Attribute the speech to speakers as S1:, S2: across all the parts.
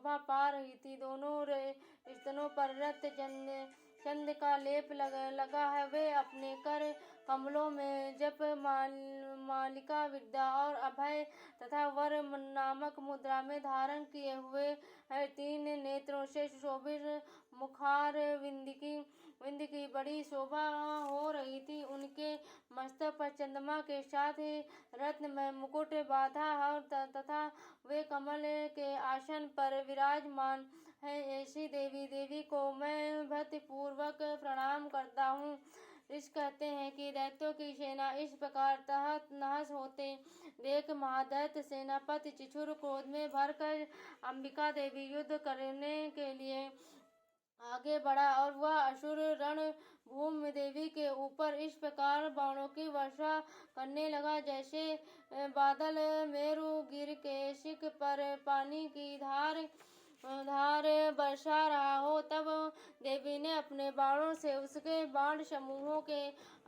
S1: शोभा पा रही थी। दोनों स्तनों पर रक्त चंद का लेप लगा है। वे अपने कर कमलों में जप मालिका विद्या और अभय तथा वर नामक मुद्रा में धारण किए हुए है। तीन नेत्रों से सुशोभित मुखार विंद की बड़ी शोभा हो रही थी। उनके मस्तक पर चंद्रमा के साथ ही रत्नमय मुकुट बांधा और तथा वे कमल के आसन पर विराजमान है। ऐसी देवी को मैं भक्ति पूर्वक प्रणाम करता हूँ। ऋषि कहते हैं कि दैत्यों की सेना इस प्रकार तहस नहस होते देख महादैत्य सेनापति चिछुर क्रोध में भरकर अंबिका देवी युद्ध करने के लिए आगे बढ़ा और वह असुर रणभूमि देवी के ऊपर इस प्रकार बाणों की वर्षा करने लगा जैसे बादल मेरुगिरी के शिख पर पानी की धार बरसा रहा हो। तब देवी ने अपने बाणों से उसके बाण समूहों के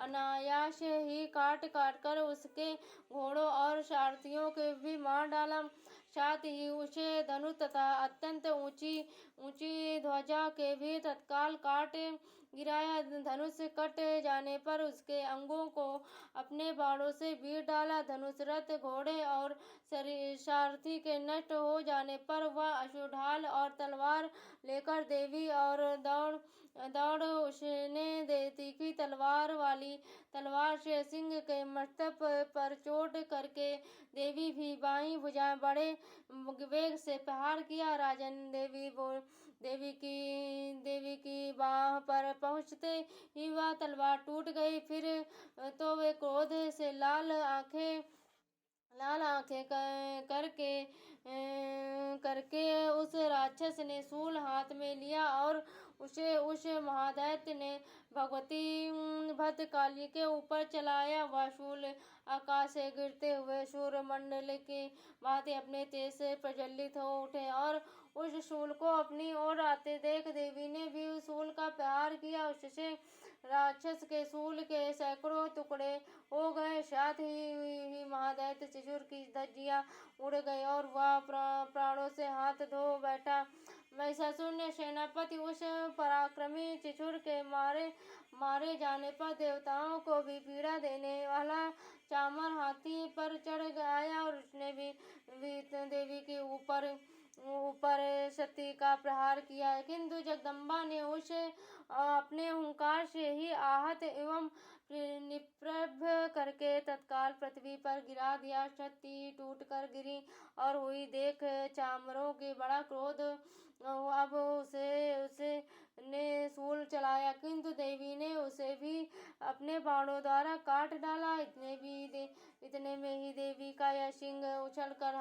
S1: अनायास ही काट कर उसके घोड़ों और सारथियों के भी मार डाला। साथ ही उसे धनुष तथा अत्यंत ऊंची ध्वजा के भी तत्काल काट गिराया। धनुष कट जाने पर उसके अंगों को अपने बाणों से बीट डाला। धनुष रथ घोड़े और सारथी के नष्ट हो जाने पर वह असुर ढाल और तलवार लेकर देवी और दौड़ उसने तीखी तलवार से सिंह के मस्तक पर चोट करके देवी भी बाईं भुजाएं बड़े वेग से प्रहार किया। राजन देवी की बाह पर पहुंचते ही वह तलवार टूट गई। फिर तो वे क्रोध से लाल आंखें करके उस राक्षस ने शूल हाथ में लिया और उसे उस महादैत्य ने भगवती भद्रकाली के ऊपर चलाया। वह शूल आकाश से गिरते हुए सूर्यमंडल की भांति अपने तेज से प्रज्वलित हो उठे और उस शूल को अपनी ओर आते देख देवी ने भी उस शूल का प्रहार किया। उससे राक्षस के शूल के सैकड़ों टुकड़े हो गए। साथ ही महादैत्य चिछुर की धज्जियां उड़ गई और वह प्राणों से हाथ धो बैठा। महिषासुर ने सेनापति उस पराक्रमी चिछुर के मारे जाने पर देवताओं को भी पीड़ा देने वाला चामर हाथी पर चढ़ आया और उसने भी देवी के ऊपर सती का प्रहार किया। किंतु जगदम्बा ने उसे अपने हुंकार से ही आहत एवं निप्रभ करके तत्काल पृथ्वी पर गिरा दिया। सती टूट कर गिरी और हुई देख चामरों की बड़ा क्रोध। अब उसे ने शूल चलाया किंतु देवी ने उसे भी अपने बाणों द्वारा काट डाला। इतने में ही देवी का यह सिंह उछलकर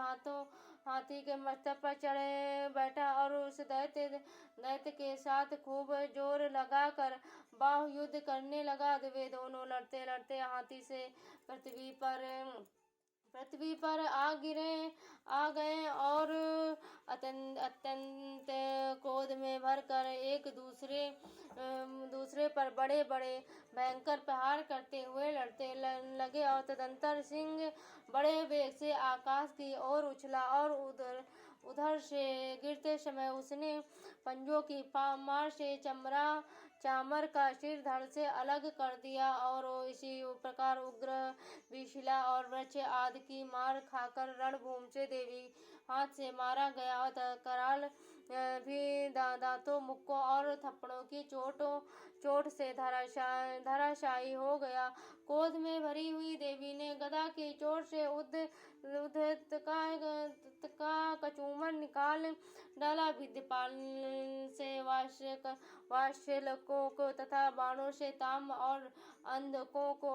S1: हाथी के मस्तक पर चढ़े बैठा और उस दैत्य के साथ खूब जोर लगाकर बाहु युद्ध करने लगा। वे दोनों लड़ते लड़ते हाथी से पृथ्वी पर आ गए और अत्यंत क्रोध में भरकर एक दूसरे पर बड़े बड़े भयंकर प्रहार करते हुए लड़ते लगे और तदंतर सिंह बड़े वेग से आकाश की ओर उछला और उधर से गिरते समय उसने पंजों की मार से चामर का सिर धड़ से अलग कर दिया और इसी प्रकार उग्र विशिला और वृक्ष आदि की मार खाकर रणभूमि से देवी हाथ से मारा गया और कराल भी दांतों मुक्कों और थप्पड़ों की चोट से धराशायी हो गया। क्रोध में भरी हुई देवी ने गदा की चोट से उद्धत का कचूमर निकाल डाला। विद्यपाल से वात्सल्यों को तथा बाणों से ताम और अंधकों को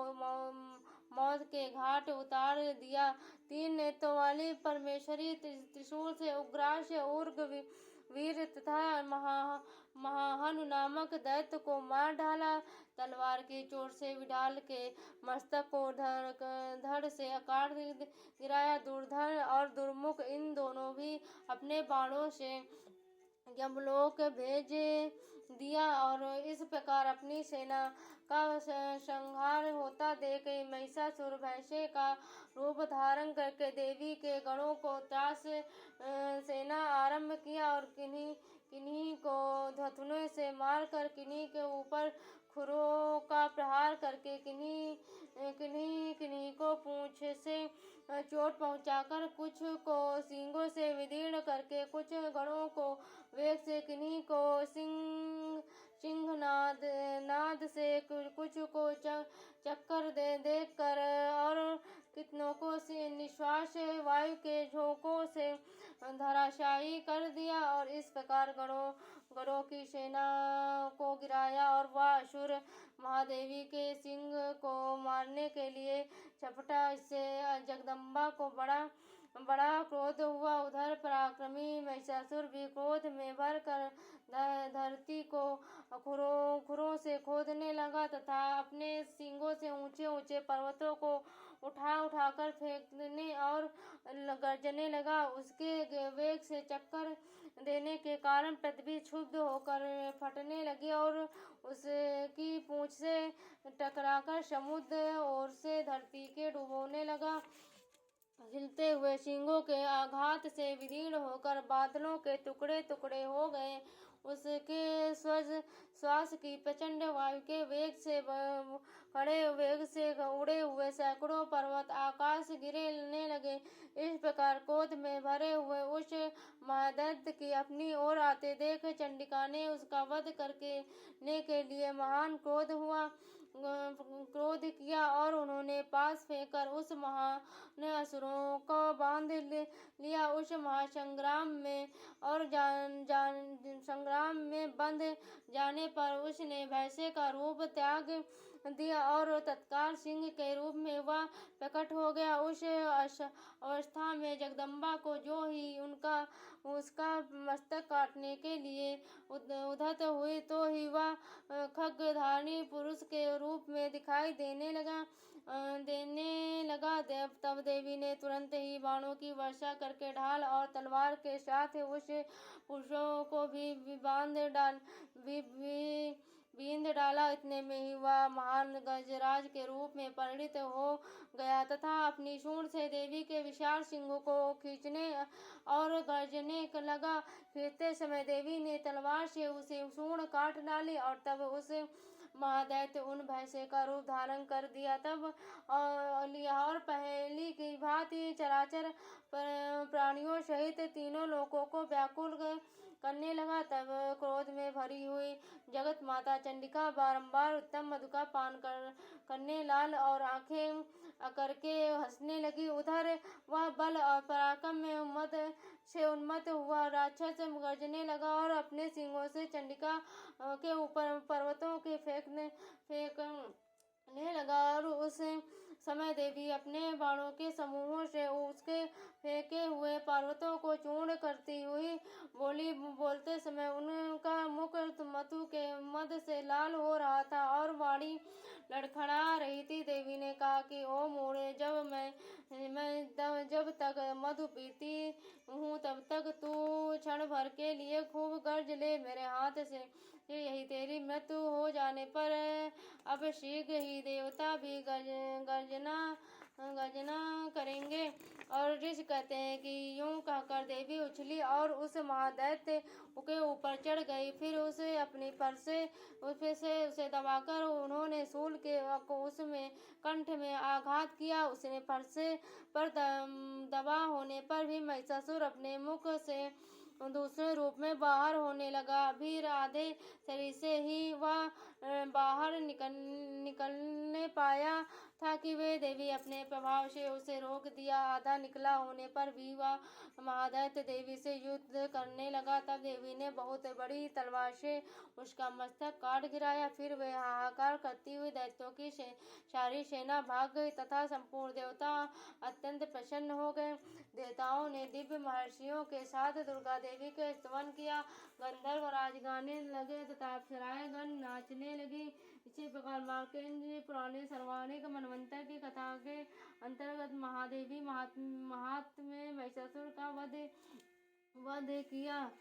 S1: मौत के घाट उतार दिया। तीन नेत्रों वाली परमेश्वरी त्रिशूल से उग्रास्य उग्र वीर तथा महाहनु नामक दैत्य को मार डाला। तलवार की चोट से विडाल के मस्तक को धड़ से काट गिराया। दुर्धर और दुर्मुख इन दोनों भी अपने बाणों से यमलोक भेज दिया और इस प्रकार अपनी सेना का संहार होता देख महिषासुर भैंसे का रूप धारण करके देवी के गणों को त्रास सेना आरंभ किया और किन्हीं किन्हीं को धनुष से मारकर किन्हीं के ऊपर खुरों का प्रहार करके किन्हीं को पूंछ से चोट पहुंचाकर, कुछ को सींगों से विदीर्ण करके, कुछ गढ़ों को वेग से, किन्हीं को सिंह नाद से, कुछ को चक्कर देख कर और कितनों को निश्वास वायु के झोंकों से धराशायी कर दिया। और इस प्रकार गणों की सेना को गिराया और वह असुर महादेवी के सिंह को मारने के लिए झपटा। इससे जगदम्बा को बड़ा क्रोध हुआ। उधर पराक्रमी महिषासुर भी क्रोध में भर कर धरती को खुरों से खोदने लगा तथा अपने सींगों से ऊंचे ऊंचे पर्वतों को उठा कर फेंकने और गर्जने लगा। उसके वेग से चक्कर देने के कारण पृथ्वी क्षुब्ध होकर फटने लगी और उसकी पूंछ से टकराकर समुद्र ओर से धरती के डुबोने लगा। हिलते हुए सींगों के आघात से विदीर्ण होकर बादलों के टुकड़े टुकड़े हो गए। उसके श्वास की प्रचंड वायु के वेग से उड़े हुए सैकड़ों पर्वत आकाश गिरने लगे। इस प्रकार क्रोध में भरे हुए उस महादैत्य की अपनी ओर आते देख चंडिका ने उसका वध करने के लिए महान क्रोध किया और उन्होंने पास फेंकर उस महान असुरों को बांध लिया। उस महासंग्राम में और संग्राम में बंध जाने पर उसने भैंसे का रूप त्याग दिया और तत्काल सिंह के रूप में वह प्रकट हो गया। उस अवस्था में जगदम्बा को जो ही उसका मस्तक काटने के लिए उद्धत हुई, तो ही वह खड्गधारी पुरुष के रूप में दिखाई देने लगा। तब देवी ने तुरंत ही बाणों की वर्षा करके ढाल और तलवार के साथ उस पुरुषों को भी बींध डाला। इतने में ही वह महान गजराज के रूप में परिणित हो गया तथा अपनी सूंड से देवी के विशाल सिंह को खींचने और गर्जने लगा। खींचते समय देवी ने तलवार से उसे सूंड काट डाली और तब उस महादैत्य उन भैंसे का रूप धारण कर दिया और पहली की भांति चराचर प्राणियों सहित तीनों लोकों को व्याकुल करने लगा। तब क्रोध में भरी हुई जगत माता चंडिका बारंबार उत्तम मधु का पान करने लाल और आंखें करके हंसने लगी। उधर वह बल और पराक्रम में उन्मत्त हुआ राक्षस गर्जने लगा और अपने सींगों से चंडिका के ऊपर पर्वतों के फेंकने लगा। और उस समय देवी अपने बाणों के समूहों से उसके फेंके हुए पर्वतों को चूर्ण करती हुई बोलते समय उनका मुख मधु के मद से लाल हो रहा था और वाणी लड़खड़ा रही थी। देवी ने कहा कि ओ मूढ़े, जब तक मधु पीती हूँ तब तक तू क्षण भर के लिए खूब गर्ज ले मेरे हाथ से। यही तेरी मृत्यु हो जाने पर अब शीघ्र ही देवता भी गर्जना करेंगे। और ऋषि कहते हैं कि यूं कहकर देवी उछली और उस महादैत्य के ऊपर चढ़ गई। फिर उसे अपनी पर से उसे दबाकर उन्होंने शूल के उसमें कंठ में आघात किया। उसने फरसे पर दबा होने पर भी महिषासुर अपने मुख से दूसरे रूप में बाहर होने लगा। अभी आधे शरीर से ही वह बाहर निकलने पाया था कि वे देवी अपने प्रभाव से उसे रोक दिया। आधा निकला होने पर भी वह महादैत्य देवी से युद्ध करने लगा। तब देवी ने बहुत बड़ी तलवार से उसका मस्तक काट गिराया। फिर वे हाहाकार करती हुई दैत्यों की सारी सेना भाग गई तथा संपूर्ण देवता अत्यंत प्रसन्न हो गए। देवताओं ने दिव्य महर्षियों के साथ दुर्गा देवी का स्तवन किया। गंधर्व राज गाने लगे तथा अप्सराएं गण नाचने लगी। इसी प्रकार मार्कंडेय पुराण ने सर्वाधिक मनवंतर की कथा के अंतर्गत महादेवी महात्म्य में महिषासुर का वध किया।